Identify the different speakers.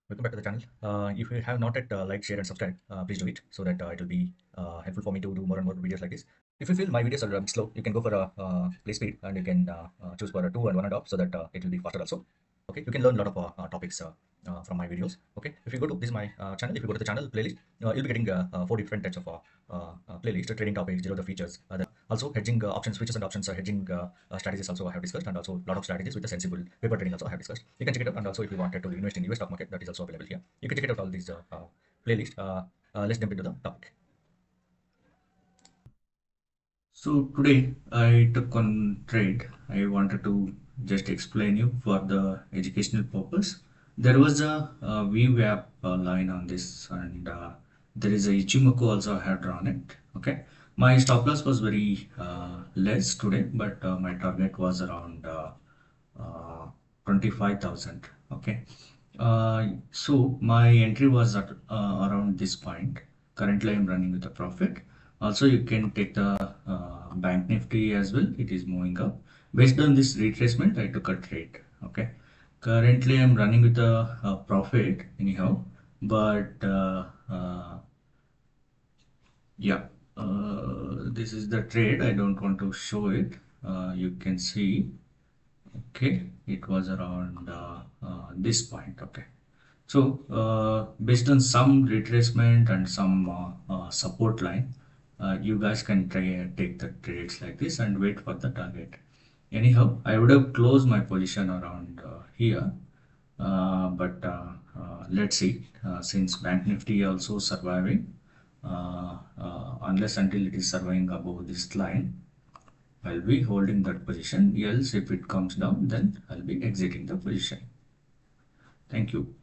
Speaker 1: Welcome back to the channel. If you have not yet liked, share, and subscribe, please do it so that it will be helpful for me to do more and more videos like this. If you feel my videos are a bit slow, you can go for a play speed and you can choose for a 2 and 1.5 so that it will be faster also. Okay, you can learn a lot of topics from my videos. Okay, if you go to this my channel, if you go to the channel playlist, you'll be getting 4 different types of playlist: trading topics, zero the features, also hedging options, features and options, hedging strategies also I have discussed, and also a lot of strategies with the Sensibull paper trading also I have discussed. You can check it out, and also if you wanted to invest in US stock market, that is also available here. You can check it out all these playlist. Let's jump into the topic. So today I took one trade. I wanted to just explain you for the educational purpose. There was a VWAP line on this, and there is a Ichimoku also I had drawn it. Okay, my stop loss was very less today, but my target was around uh, 25,000. Okay, so my entry was at around this point. Currently, I'm running with a profit. Also, you can take the bank nifty as well. It is moving up. Based on this retracement, I took a trade. Okay. Currently, I'm running with a profit anyhow, but yeah, this is the trade. I don't want to show it. You can see. Okay, it was around this point. Okay. So, based on some retracement and some support line, you guys can try take the trades like this and wait for the target. Anyhow, I would have closed my position around here, but let's see. Since Bank Nifty also surviving, unless until it is surviving above this line, I'll be holding that position. Else, if it comes down, then I'll be exiting the position. Thank you.